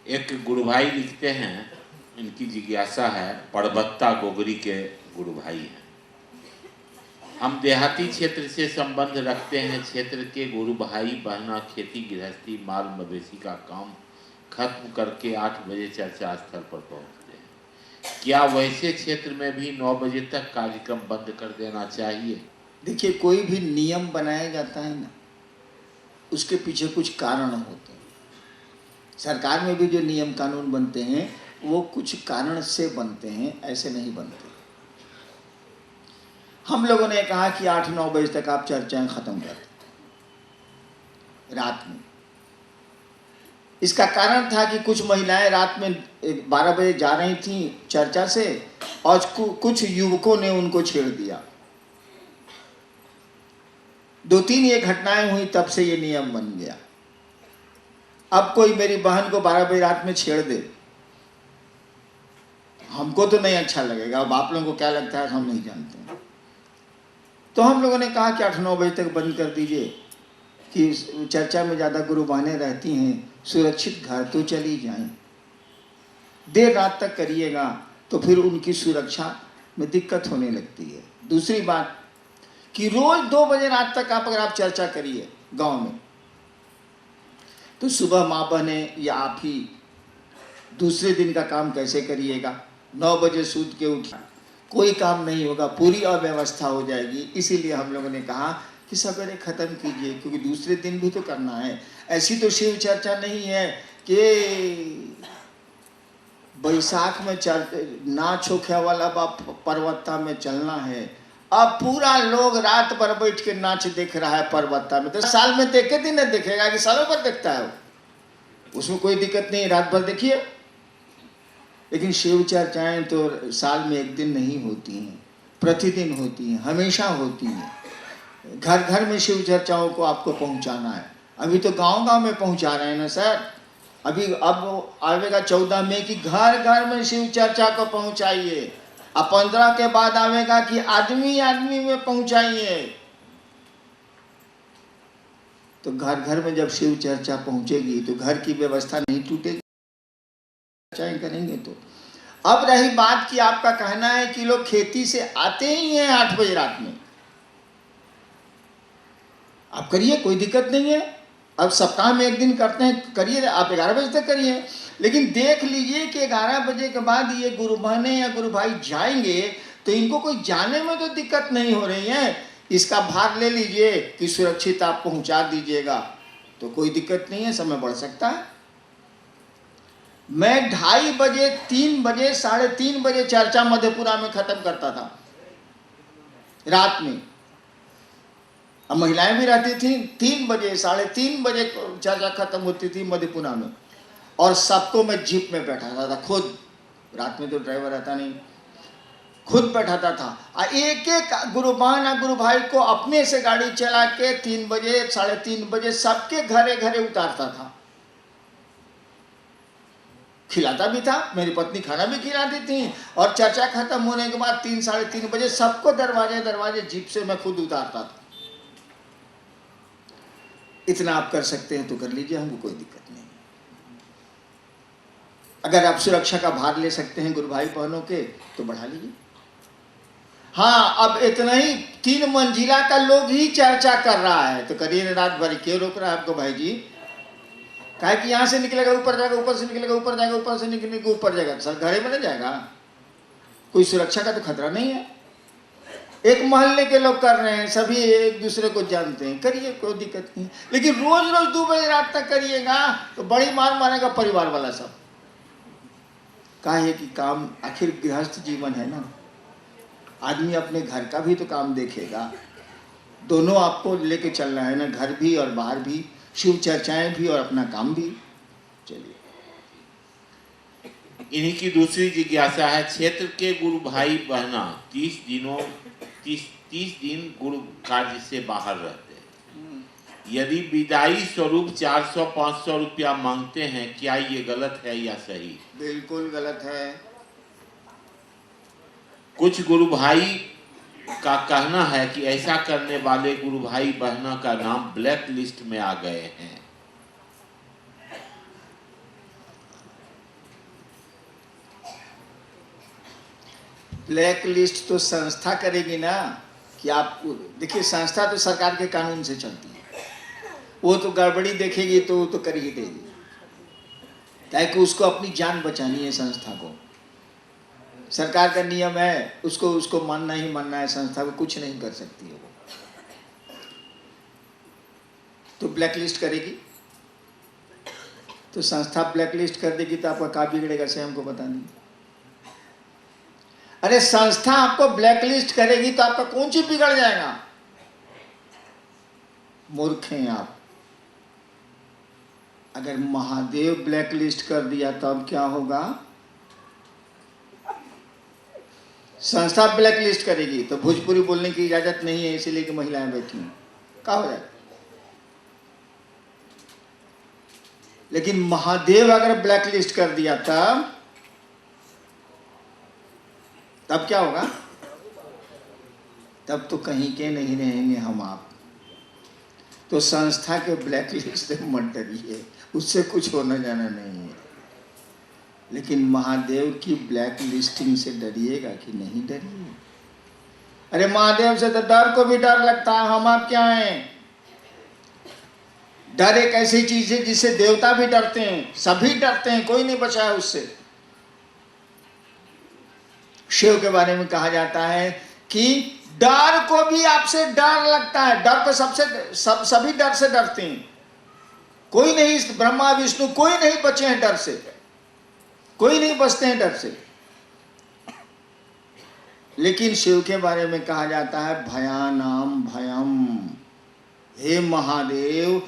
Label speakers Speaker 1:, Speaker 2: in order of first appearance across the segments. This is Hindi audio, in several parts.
Speaker 1: एक गुरु भाई लिखते हैं, इनकी जिज्ञासा है, पड़बत्ता गोगरी के गुरु भाई हैं। हम देहाती क्षेत्र से संबंध रखते हैं। क्षेत्र के गुरु भाई बहना खेती गृहस्थी माल मवेशी का काम खत्म करके 8 बजे चर्चा स्थल पर पहुंचते हैं। क्या वैसे क्षेत्र में भी 9 बजे तक कार्यक्रम बंद कर देना चाहिए?
Speaker 2: देखिए, कोई भी नियम बनाया जाता है ना, उसके पीछे कुछ कारण होते हैं। सरकार में भी जो नियम कानून बनते हैं वो कुछ कारण से बनते हैं, ऐसे नहीं बनते। हम लोगों ने कहा कि 8-9 बजे तक आप चर्चाएं खत्म कर दें रात में। इसका कारण था कि कुछ महिलाएं रात में 12 बजे जा रही थीं चर्चा से और कुछ युवकों ने उनको छेड़ दिया। 2-3 ये घटनाएं हुई, तब से ये नियम बन गया। अब कोई मेरी बहन को 12 बजे रात में छेड़ दे, हमको तो नहीं अच्छा लगेगा। अब आप लोगों को क्या लगता है हम नहीं जानते हैं। तो हम लोगों ने कहा कि 8-9 बजे तक बंद कर दीजिए, कि चर्चा में ज़्यादा गुरु बहनें रहती हैं, सुरक्षित घर तो चली जाएं। देर रात तक करिएगा तो फिर उनकी सुरक्षा में दिक्कत होने लगती है। दूसरी बात कि रोज 2 बजे रात तक अगर आप चर्चा करिए गांव में, तो सुबह माँ बहने या आप ही दूसरे दिन का काम कैसे करिएगा? 9 बजे सूत के उठा, कोई काम नहीं होगा, पूरी अव्यवस्था हो जाएगी। इसीलिए हम लोगों ने कहा कि सवेरे खत्म कीजिए, क्योंकि दूसरे दिन भी तो करना है। ऐसी तो शिव चर्चा नहीं है कि बैसाख में नाच होखे वाला बा पर्वत्ता में चलना है। अब पूरा लोग रात भर बैठ के नाच देख रहा है पर्वत्ता में। तो साल में देखे दिन नहीं देखेगा कि सालों भर देखता है, उसमें कोई दिक्कत नहीं, रात भर देखिए। लेकिन शिव चर्चाएं तो साल में एक दिन नहीं होती हैं, प्रतिदिन होती हैं, हमेशा होती हैं। घर घर में शिव चर्चाओं को आपको पहुंचाना है। अभी तो गांव गांव में पहुंचा रहे हैं ना सर। अभी अब आवेगा 14 मई की घर घर में शिव चर्चा को पहुंचाइए। अब 15 के बाद आवेगा कि आदमी आदमी में पहुंचाइए। तो घर घर में जब शिव चर्चा पहुंचेगी तो घर की व्यवस्था नहीं टूटेगी, चर्चाएं करेंगे तो। अब रही बात कि आपका कहना है कि लोग खेती से आते ही हैं 8 बजे रात में, आप करिए, कोई दिक्कत नहीं है। अब सप्ताह में एक दिन करते हैं, करिए, आप 11 बजे तक करिए। लेकिन देख लीजिए कि 11 बजे के बाद ये गुरु बहनें या गुरु भाई जाएंगे तो इनको कोई जाने में तो दिक्कत नहीं हो रही है। इसका भार ले लीजिए कि सुरक्षित आप पहुंचा दीजिएगा, तो कोई दिक्कत नहीं है, समय बढ़ सकता है। मैं 2:30 बजे, 3 बजे, 3:30 बजे चर्चा मधेपुरा में खत्म करता था रात में। अब महिलाएं भी रहती थी, 3 बजे, 3:30 बजे चर्चा खत्म होती थी मधेपुरा में। और सबको मैं जीप में बैठाता था खुद, रात में तो ड्राइवर रहता नहीं, खुद बैठाता था। और एक एक गुरु बहन और गुरु भाई को अपने से गाड़ी चला के 3 बजे, 3:30 बजे सबके घरे घरे उतारता था। खिलाता भी था, मेरी पत्नी खाना भी खिलाती थी। और चर्चा खत्म होने के बाद 3-3:30 बजे सबको दरवाजे दरवाजे जीप से मैं खुद उतारता था। इतना आप कर सकते हैं तो कर लीजिए, हमको कोई दिक्कत नहीं। अगर आप सुरक्षा का भार ले सकते हैं गुरु भाई बहनों के तो बढ़ा लीजिए। हाँ, अब इतना ही 3 मंजिला का लोग ही चर्चा कर रहा है तो करिए रात भर। क्यों रोक रहा है आपको भाई जी? कहे कि यहाँ से निकलेगा ऊपर जाएगा, ऊपर से निकलेगा ऊपर जाएगा, ऊपर से निकलेगा ऊपर जाएगा, सर घरे में नहीं जाएगा। कोई सुरक्षा का तो खतरा नहीं है। एक मोहल्ले के लोग कर रहे हैं, सभी एक दूसरे को जानते हैं, करिए, कोई दिक्कत नहीं। लेकिन रोज रोज 2 बजे रात तक करिएगा तो बड़ी मार मारेगा परिवार वाला सब। काहे कि काम आखिर गृहस्थ जीवन है ना, आदमी अपने घर का भी तो काम देखेगा। दोनों आपको लेके चलना है ना, घर भी और बाहर भी, शिव चर्चाएं भी और अपना काम भी। चलिए,
Speaker 1: इन्हीं की दूसरी जिज्ञासा है, क्षेत्र के गुरु भाई बहना 30 दिन गुरु कार्य से बाहर रहते हैं। यदि विदाई स्वरूप 400-500 रुपया मांगते हैं, क्या ये गलत है या सही?
Speaker 2: बिल्कुल गलत है।
Speaker 1: कुछ गुरु भाई का कहना है कि ऐसा करने वाले गुरु भाई बहना का नाम ब्लैक लिस्ट में आ गए हैं।
Speaker 2: ब्लैक लिस्ट तो संस्था करेगी ना, कि आप देखिए संस्था तो सरकार के कानून से चलती है, वो तो गड़बड़ी देखेगी तो वो तो कर ही देगी, ताकि उसको अपनी जान बचानी है। संस्था को सरकार का नियम है, उसको मानना ही मानना है, संस्था को कुछ नहीं कर सकती है वो। तो ब्लैक लिस्ट करेगी, तो संस्था ब्लैक लिस्ट कर देगी तो आपका क्या बिगड़ेगा से हमको बता दीजिए। अरे संस्था आपको ब्लैक लिस्ट करेगी तो आपका कौन चीज बिगड़ जाएगा? मूर्ख हैं आप। अगर महादेव ब्लैक लिस्ट कर दिया तो अब क्या होगा? संस्था ब्लैक लिस्ट करेगी तो भोजपुरी बोलने की इजाजत नहीं है, इसीलिए कि महिलाएं बैठी हैं, क्या हो जाएगा? लेकिन महादेव अगर ब्लैक लिस्ट कर दिया तब क्या होगा? तब तो कहीं के नहीं रहेंगे हम आप। तो संस्था के ब्लैक लिस्ट से मत डरिए, उससे कुछ होना जाना नहीं है। लेकिन महादेव की ब्लैक लिस्टिंग से डरिएगा कि नहीं डरिए? अरे महादेव से तो डर को भी डर लगता है, हम आप क्या हैं? डर एक ऐसी चीज है जिससे देवता भी डरते हैं, सभी डरते हैं, कोई नहीं बचा है उससे। शिव के बारे में कहा जाता है कि डर को भी आपसे डर लगता है। डर को सभी डर से डरते हैं, कोई नहीं, ब्रह्मा विष्णु कोई नहीं बचे हैं डर से, कोई नहीं बचते हैं डर से। लेकिन शिव के बारे में कहा जाता है भयानाम भयम। हे महादेव,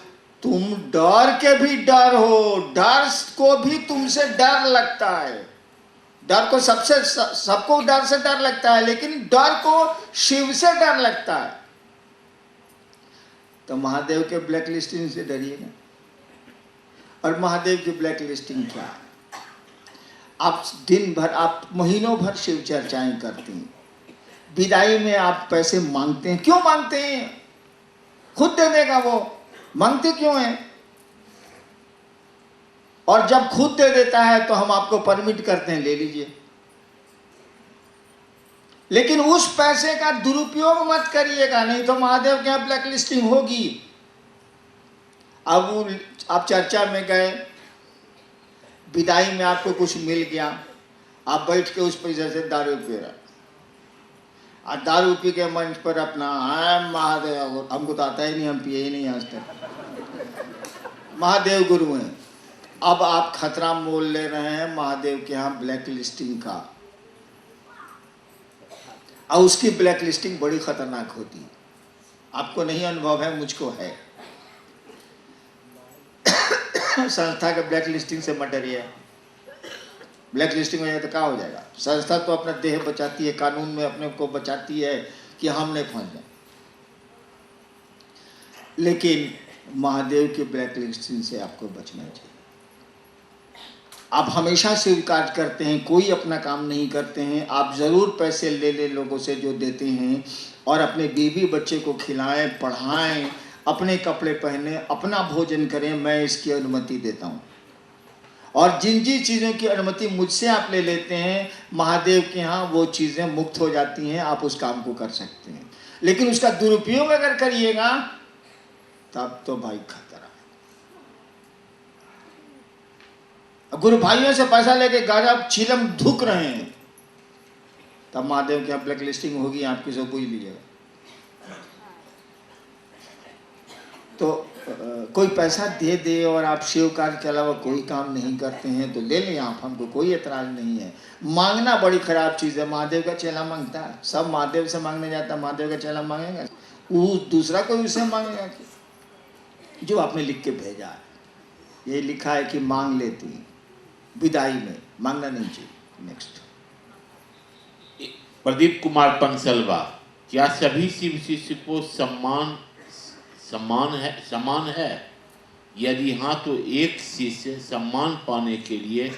Speaker 2: तुम डर के भी डर हो, डर को भी तुमसे डर लगता है। डर को सबको डर से डर लगता है, लेकिन डर को शिव से डर लगता है। तो महादेव के ब्लैक लिस्टिंग से डरिएगा। और महादेव की ब्लैक लिस्टिंग क्या है? आप दिन भर, आप महीनों भर शिव चर्चाएं करते हैं, विदाई में आप पैसे मांगते हैं। क्यों मांगते हैं? खुद दे देगा वो, मांगते क्यों हैं? और जब खुद दे देता है तो हम आपको परमिट करते हैं, ले लीजिए। लेकिन उस पैसे का दुरुपयोग मत करिएगा, नहीं तो महादेव के यहाँ ब्लैक लिस्टिंग होगी। अब आप चर्चा में गए, विदाई में आपको कुछ मिल गया, आप बैठ के उस पैसे से दारू पी रहे, और दारू पी के मंच पर अपना महादेव, हमको तो आता ही नहीं, हम पिए ही नहीं आज तक, महादेव गुरु हैं। अब आप खतरा मोल ले रहे हैं महादेव के यहाँ ब्लैक लिस्टिंग का। और उसकी ब्लैक लिस्टिंग बड़ी खतरनाक होती है। आपको नहीं अनुभव है, मुझको है। संस्था के ब्लैक लिस्टिंग से मत डरिए। ब्लैक लिस्टिंग हो जाए तो क्या हो जाएगा? संस्था तो अपना देह बचाती है, कानून में अपने को बचाती है कि हम नहीं फंस जाए। लेकिन महादेव की ब्लैक लिस्टिंग से आपको बचना चाहिए। आप हमेशा स्वीकार करते हैं, कोई अपना काम नहीं करते हैं, आप ज़रूर पैसे ले लोगों से जो देते हैं, और अपने बीवी बच्चे को खिलाएं, पढ़ाएं, अपने कपड़े पहने, अपना भोजन करें, मैं इसकी अनुमति देता हूं। और जिन जिन चीज़ों की अनुमति मुझसे आप ले लेते हैं, महादेव के यहाँ वो चीज़ें मुक्त हो जाती हैं, आप उस काम को कर सकते हैं। लेकिन उसका दुरुपयोग अगर करिएगा तब तो भाई खतरा। गुरु भाइयों से पैसा लेके गाजा चिलम धुक रहे हैं, तब महादेव की ब्लैक लिस्टिंग होगी, आपकी सब पूछ लीजिएगा। तो कोई पैसा दे दे और आप शिव कार्य के अलावा कोई काम नहीं करते हैं तो ले लें आप, हमको कोई एतराज नहीं है। मांगना बड़ी खराब चीज़ है। महादेव का चेला मांगता है, सब महादेव से मांगने जाता, महादेव का चेला मांगेगा, वो दूसरा कोई उसे मांगेगा? जो आपने लिख के भेजा है, ये लिखा है कि मांग लेती है, विदाई में मांगना नहीं चाहिए। नेक्स्ट,
Speaker 1: प्रदीप कुमार पंसलवा, क्या सभी शिव शिष्य को समान है? यदि हाँ तो एक शिष्य सम्मान पाने के लिए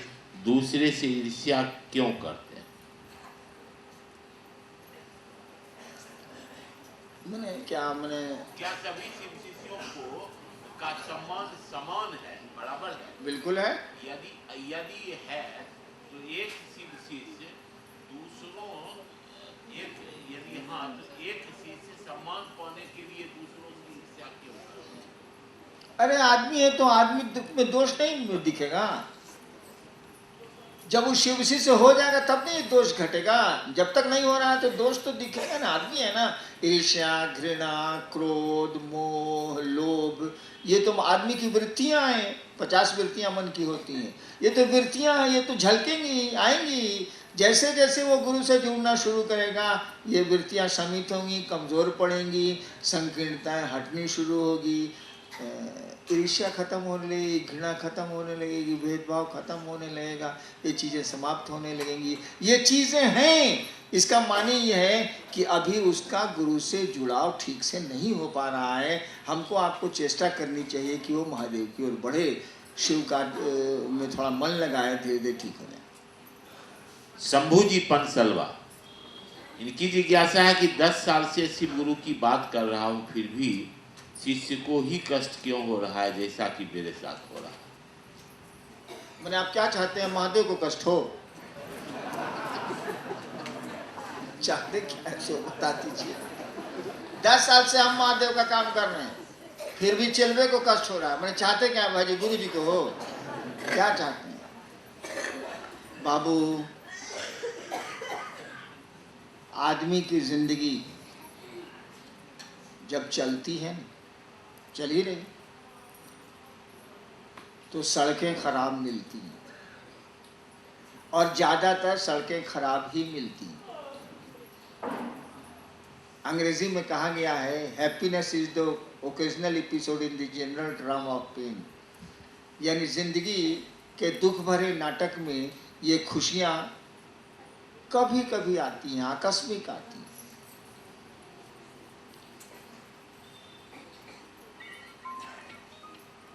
Speaker 1: दूसरे से ईर्ष्या क्यों करते हैं?
Speaker 2: क्या
Speaker 1: सभी शिव शिष्यों का सम्मान समान है, बराबर है?
Speaker 2: बिल्कुल है।
Speaker 1: यदि है तो एक शिव शिष्य दूसरों एक यदि हाँ तो एक चीज से सम्मान पाने के लिए दूसरों से ईर्ष्या क्यों करते?
Speaker 2: अरे आदमी है तो आदमी में दोष नहीं दिखेगा। जब उस उसी से हो जाएगा तब नहीं दोष घटेगा। जब तक नहीं हो रहा है तो दोष तो दिखेगा ना। आदमी है ना, ईर्ष्या, घृणा, क्रोध, मोह, लोभ, ये तो आदमी की वृत्तियां हैं। 50 वृत्तियां मन की होती हैं। ये तो वृत्तियां हैं, ये तो झलकेंगी, आएंगी। जैसे जैसे वो गुरु से जुड़ना शुरू करेगा ये वृत्तियां शमित होंगी, कमजोर पड़ेंगी, संकीर्णताएं हटनी शुरू होगी, ईर्ष्या खत्म होने लगेगी, घृणा खत्म होने लगेगी, भेदभाव खत्म होने लगेगा, ये चीज़ें समाप्त होने लगेंगी। ये चीज़ें हैं। इसका माने ये है कि अभी उसका गुरु से जुड़ाव ठीक से नहीं हो पा रहा है। हमको आपको चेष्टा करनी चाहिए कि वो महादेव की ओर बढ़े, शिव का में थोड़ा मन लगाए, धीरे धीरे ठीक हो जाए।
Speaker 1: शंभू जी पंसलवा, इनकी जिज्ञासा है कि 10 साल से शिव गुरु की बात कर रहा हूँ, फिर भी शिष्य को ही कष्ट क्यों हो रहा है जैसा कि मेरे साथ हो रहा है।
Speaker 2: मैंने आप क्या चाहते हैं, महादेव को कष्ट हो? चाहते क्या है सो बता दीजिए। 10 साल से हम महादेव का काम कर रहे हैं, फिर भी चिलवे को कष्ट हो रहा है। मैंने चाहते क्या भाई जी, गुरु जी को हो? क्या चाहते हैं बाबू? आदमी की जिंदगी जब चलती है ना, चल ही रही, तो सड़कें खराब मिलती हैं, और ज्यादातर सड़कें खराब ही मिलती हैं। अंग्रेजी में कहा गया है, happiness is the occasional episode in the general drama of pain. यानी जिंदगी के दुख भरे नाटक में ये खुशियां कभी कभी आती हैं, आकस्मिक आती हैं।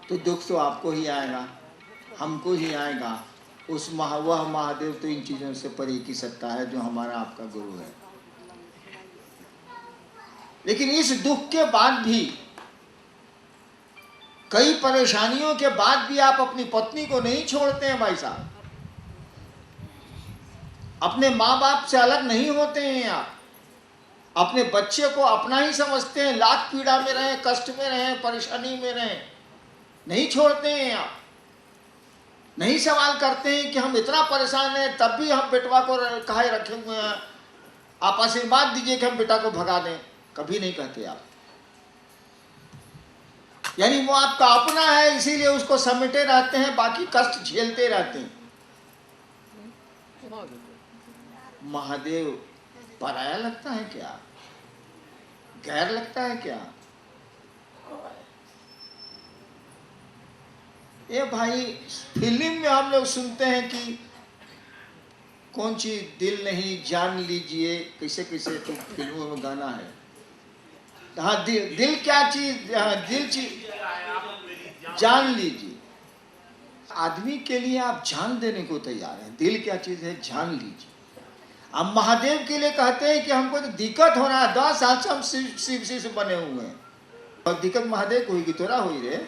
Speaker 2: तो दुख तो आपको ही आएगा, हमको ही आएगा। वह महादेव तो इन चीजों से परे की सत्ता है जो हमारा आपका गुरु है। लेकिन इस दुख के बाद भी, कई परेशानियों के बाद भी आप अपनी पत्नी को नहीं छोड़ते हैं भाई साहब। अपने माँ बाप से अलग नहीं होते हैं आप। अपने बच्चे को अपना ही समझते हैं, लाख पीड़ा में रहें, कष्ट में रहें, परेशानी में रहें, नहीं छोड़ते हैं आप। नहीं सवाल करते हैं कि हम इतना परेशान हैं तब भी हम बेटवा को काहे रखे हुए हैं, आप आशीर्वाद दीजिए कि हम बेटा को भगा दें। कभी नहीं कहते आप। यानी वो आपका अपना है, इसीलिए उसको समेटे रहते हैं, बाकी कष्ट झेलते रहते हैं। महादेव पराया लगता है क्या? गैर लगता है क्या? ये भाई फिल्म में हम लोग सुनते हैं कि कौन चीज दिल नहीं जान लीजिए, कैसे कैसे तो फिल्मों में गाना है। हाँ, दिल क्या चीज, हाँ दिल चीज जान लीजिए। आदमी के लिए आप जान देने को तैयार हैं। दिल क्या चीज है, जान लीजिए। अब महादेव के लिए कहते हैं कि हमको तो दिक्कत हो रहा है, 10 साल से हम शिव से बने हुए हैं, और दिक्कत महादेव को होगी, तोरा हुई रे।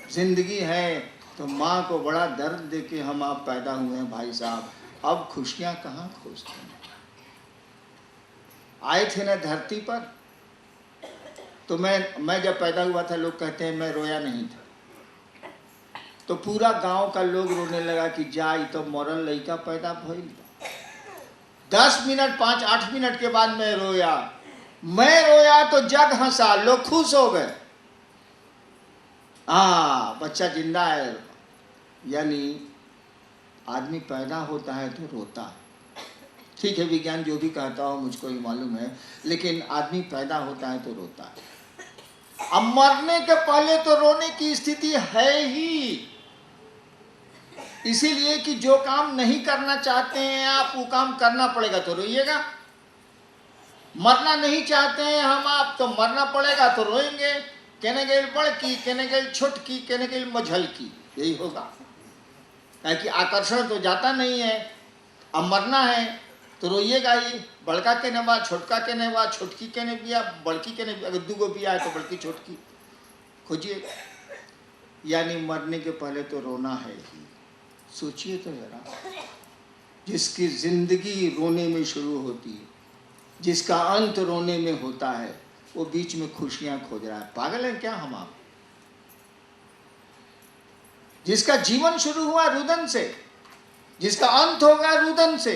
Speaker 2: जिंदगी है तो माँ को बड़ा दर्द दे के हम आप पैदा हुए हैं भाई साहब। अब खुशियां कहाँ खोजते हैं? आए थे ना धरती पर, तो मैं जब पैदा हुआ था, लोग कहते हैं मैं रोया नहीं था, तो पूरा गांव का लोग रोने लगा कि जा तो मरल लड़का पैदा भइल। 10 मिनट 5-8 मिनट के बाद मैं रोया तो जग हंसा, लोग खुश हो गए, हाँ बच्चा जिंदा है। यानी आदमी पैदा होता है तो रोता है। ठीक है, विज्ञान जो भी कहता हो मुझको ही मालूम है, लेकिन आदमी पैदा होता है तो रोता है। अब मरने के पहले तो रोने की स्थिति है ही, इसीलिए कि जो काम नहीं करना चाहते हैं आप, वो काम करना पड़ेगा तो रोइएगा। मरना नहीं चाहते हैं हम आप, तो मरना पड़ेगा तो रोएंगे। कहने गए बड़की, कहने गए छोटकी, कहने गए मझलकी, यही होगा। क्योंकि आकर्षण तो जाता नहीं है। अब मरना है तो रोइएगा ही। बड़का के नेवा, छोटका के नेवा, छोटकी के ने बिया, बड़की के ने, अगर 2 गो बिया है तो बड़की छोटकी खोजिए। यानी मरने के पहले तो रोना है ही। सोचिए तो जरा, जिसकी जिंदगी रोने में शुरू होती है, जिसका अंत रोने में होता है, वो बीच में खुशियां खोज रहा है। पागल है क्या हम आप? जिसका जीवन शुरू हुआ रुदन से, जिसका अंत होगा रुदन से,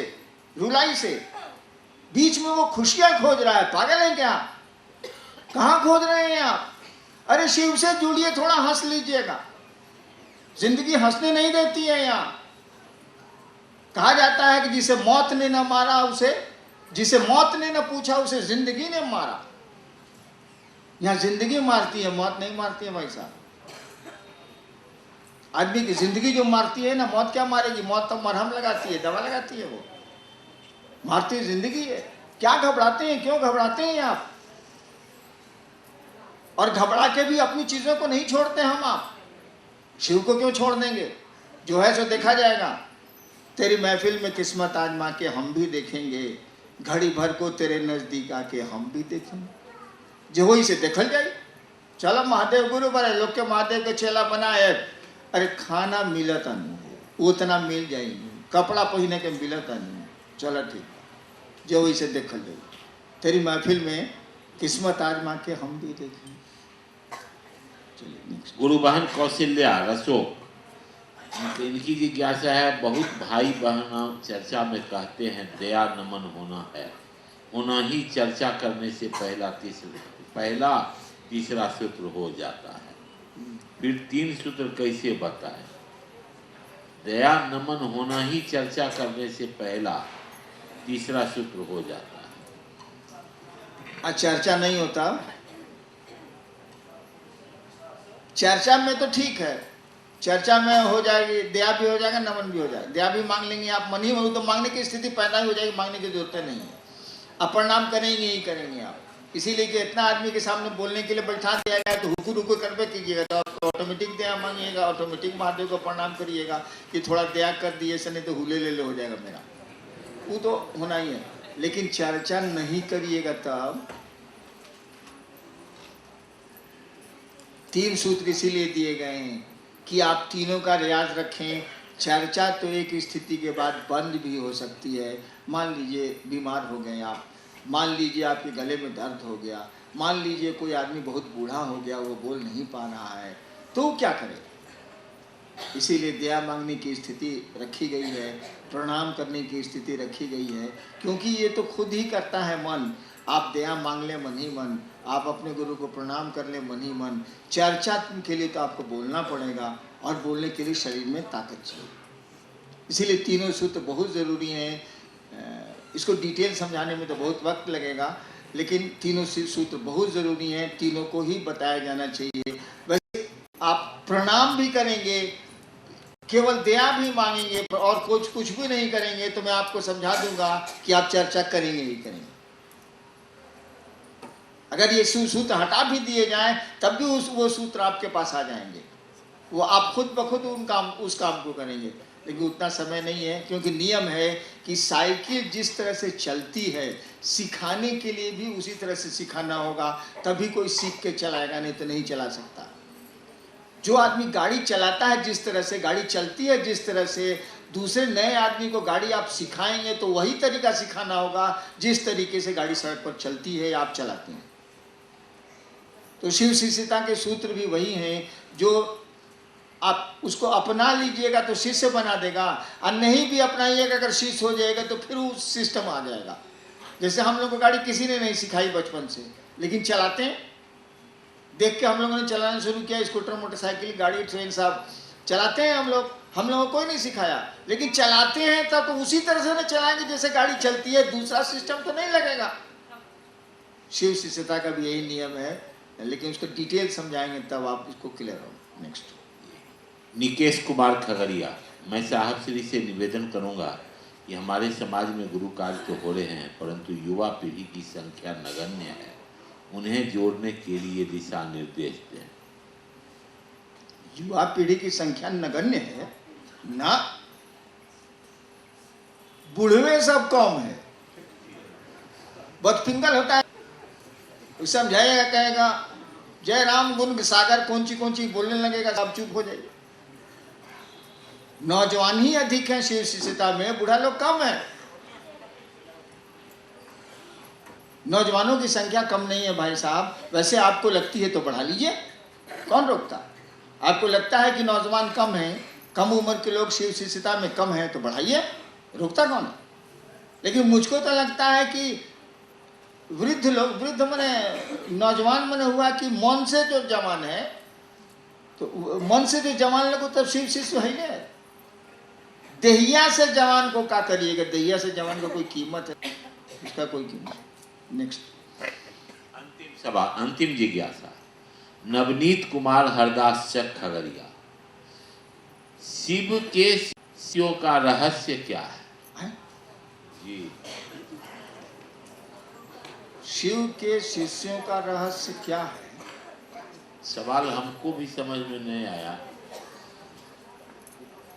Speaker 2: रुलाई से, बीच में वो खुशियां खोज रहा है। पागल है क्या? कहां खोज रहे हैं आप? अरे शिव से जुड़िए, थोड़ा हंस लीजिएगा। जिंदगी हंसने नहीं देती है। यहाँ कहा जाता है कि जिसे मौत ने न मारा उसे, जिसे मौत ने न पूछा उसे जिंदगी ने मारा। यहाँ जिंदगी मारती है, मौत नहीं मारती है भाई साहब। आदमी की जिंदगी जो मारती है ना, मौत क्या मारेगी? मौत तो मरहम लगाती है, दवा लगाती है, वो मारती जिंदगी है। क्या घबराते हैं? क्यों घबराते हैं आप? और घबरा के भी अपनी चीजों को नहीं छोड़ते हम आप। शिव को क्यों छोड़ देंगे? जो है सो देखा जाएगा। तेरी महफिल में किस्मत आजमा के हम भी देखेंगे, घड़ी भर को तेरे नजदीक आके हम भी देखेंगे। जो वही से देखल जाए। चलो महादेव गुरु बड़े लोग के महादेव के चेला बना है। अरे खाना मिलता नहीं, उतना मिल जाएगी, कपड़ा पहने के मिलता नहीं। चलो ठीक, जो वही से देखल जाए। तेरी महफिल में किस्मत आजमा के हम भी देखेंगे।
Speaker 1: गुरु बहन कौशल्या रसो, इनकी जिज्ञासा है, बहुत भाई बहन चर्चा में कहते हैं दया नमन होना है, होना ही चर्चा करने से पहला तीसरा सूत्र हो जाता है। फिर 3 सूत्र कैसे बताएं? दया नमन होना ही चर्चा करने से पहला तीसरा सूत्र हो जाता है।
Speaker 2: चर्चा नहीं होता। चर्चा में तो ठीक है, चर्चा में हो जाएगी, दया भी हो जाएगा, नमन भी हो जाएगा। दया भी मांग लेंगे आप, मन ही में तो मांगने की स्थिति पैदा ही हो जाएगी, मांगने की जरूरत नहीं है। आप प्रणाम करेंगे ही करेंगे आप। इसीलिए कि इतना आदमी के सामने बोलने के लिए बैठा दिया गया, तो हुकू रुकू करके कीजिएगा तो आप ऑटोमेटिक दया मांगिएगा, ऑटोमेटिक महादेव को प्रणाम करिएगा कि थोड़ा दया कर दिए, ऐसा नहीं तो हुले ले ले हो जाएगा मेरा। वो तो होना ही है। लेकिन चर्चा नहीं करिएगा तब। 3 सूत्र इसीलिए दिए गए हैं कि आप तीनों का रियाज रखें। चर्चा तो एक स्थिति के बाद बंद भी हो सकती है। मान लीजिए बीमार हो गए आप, मान लीजिए आपके गले में दर्द हो गया, मान लीजिए कोई आदमी बहुत बूढ़ा हो गया, वो बोल नहीं पा रहा है, तो क्या करें? इसीलिए दया मांगने की स्थिति रखी गई है, प्रणाम करने की स्थिति रखी गई है, क्योंकि ये तो खुद ही करता है मन। आप दया मांग ले मन ही मन, आप अपने गुरु को प्रणाम कर ले मन ही मन। चर्चा के लिए तो आपको बोलना पड़ेगा, और बोलने के लिए शरीर में ताकत चाहिए। इसीलिए तीनों सूत्र बहुत ज़रूरी हैं। इसको डिटेल समझाने में तो बहुत वक्त लगेगा, लेकिन तीनों सूत्र बहुत ज़रूरी हैं, तीनों को ही बताया जाना चाहिए। वैसे आप प्रणाम भी करेंगे, केवल दया भी मांगेंगे और कुछ भी नहीं करेंगे, तो मैं आपको समझा दूंगा कि आप चर्चा करेंगे ही करेंगे। अगर ये सूत्र हटा भी दिए जाएं, तब भी वो सूत्र आपके पास आ जाएंगे। वो आप खुद ब खुद उस काम को करेंगे। लेकिन उतना समय नहीं है, क्योंकि नियम है कि साइकिल जिस तरह से चलती है, सिखाने के लिए भी उसी तरह से सिखाना होगा, तभी कोई सीख के चलाएगा, नहीं तो नहीं चला सकता। जो आदमी गाड़ी चलाता है, जिस तरह से गाड़ी चलती है, जिस तरह से दूसरे नए आदमी को गाड़ी आप सिखाएंगे, तो वही तरीका सिखाना होगा जिस तरीके से गाड़ी सड़क पर चलती है, आप चलाते हैं। तो शिव शिष्यता के सूत्र भी वही हैं। जो आप उसको अपना लीजिएगा तो शिष्य बना देगा, और नहीं भी अपनाइएगा, अगर शिष्य हो जाएगा तो फिर वो सिस्टम आ जाएगा। जैसे हम लोग को गाड़ी किसी ने नहीं सिखाई बचपन से, लेकिन चलाते हैं। देख के हम लोगों ने चलाना शुरू किया, स्कूटर, मोटरसाइकिल, गाड़ी, ट्रेन, सब चलाते हैं हम लोग। हम लोगों को कोई नहीं सिखाया, लेकिन चलाते हैं तब तो उसी तरह से ना चलाएंगे जैसे गाड़ी चलती है, दूसरा सिस्टम तो नहीं लगेगा। शिव शिष्यता का भी यही नियम है, लेकिन उसको डिटेल समझाएंगे तब आप इसको क्लियर हो। नेक्स्ट
Speaker 1: निकेश कुमार खगड़िया, मैं साहब श्री से निवेदन करूंगा कि हमारे समाज में गुरु कार्य तो हो रहे हैं, परंतु युवा पीढ़ी की संख्या नगण्य है, उन्हें जोड़ने के लिए दिशा निर्देश दें।
Speaker 2: युवा पीढ़ी की संख्या नगण्य है ना, बूढ़े सब कम है। बहुत पिंगल होता है, समझाएगा, कहेगा जय राम गुण सागर कौन ची बोलने लगेगा, सब चुप हो जाएगा। नौजवान ही अधिक हैं शिव शिष्यता में, बूढ़ा लोग कम है। नौजवानों की संख्या कम नहीं है भाई साहब। वैसे आपको लगती है तो बढ़ा लीजिए, कौन रोकता? आपको लगता है कि नौजवान कम है, कम उम्र के लोग शिव शिष्यता में कम है तो बढ़ाइए, रोकता कौन है? लेकिन मुझको तो लगता है कि वृद्ध लोग, वृद्ध मने नौजवान मने हुआ कि मन से जो जवान है, तो मन से जो जवान लोग तब शिव शिष्य है ना। देहिया से जवान को क्या करिएगा? देहिया से जवान को कोई कीमत है? उसका कोई कीमत। नेक्स्ट
Speaker 1: अंतिम सवाल, अंतिम जिज्ञासा। नवनीत कुमार हरदास चक खगड़िया, शिव के शिष्यों का रहस्य क्या है? जी,
Speaker 2: शिव के शिष्यों का रहस्य क्या है?
Speaker 1: सवाल हमको भी समझ में नहीं आया,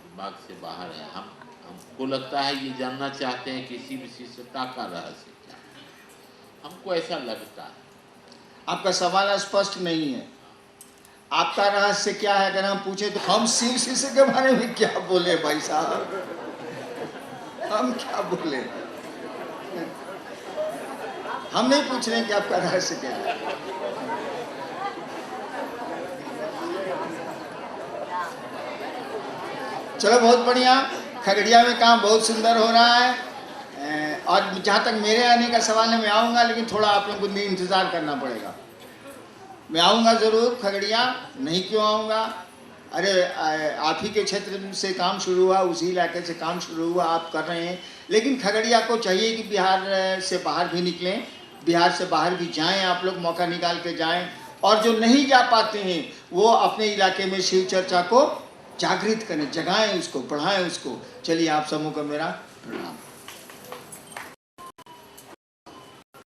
Speaker 1: दिमाग से बाहर है। हमको लगता है ये जानना चाहते हैं कि शिव शिष्यता का रहस्य क्या है, हमको ऐसा लगता है।
Speaker 2: आपका सवाल स्पष्ट नहीं है। आपका रहस्य क्या है? अगर हम पूछे तो हम शिव शिष्य के बारे में क्या बोले भाई साहब? हम क्या बोले? हम नहीं पूछ रहे कि आपका रहस्य क्या है। चलो बहुत बढ़िया, खगड़िया में काम बहुत सुंदर हो रहा है। और जहाँ तक मेरे आने का सवाल है, मैं आऊँगा, लेकिन थोड़ा आप लोगों को इंतज़ार करना पड़ेगा। मैं आऊँगा ज़रूर खगड़िया, नहीं क्यों आऊँगा? अरे आप ही के क्षेत्र से काम शुरू हुआ, उसी इलाके से काम शुरू हुआ, आप कर रहे हैं। लेकिन खगड़िया को चाहिए कि बिहार से बाहर भी निकलें, बिहार से बाहर भी जाएं, आप लोग मौका निकाल के जाएं। और जो नहीं जा पाते हैं वो अपने इलाके में शिव चर्चा को जागृत करें, जगाएं उसको, बढ़ाएं उसको। चलिए आप समूह को मेरा प्रणाम।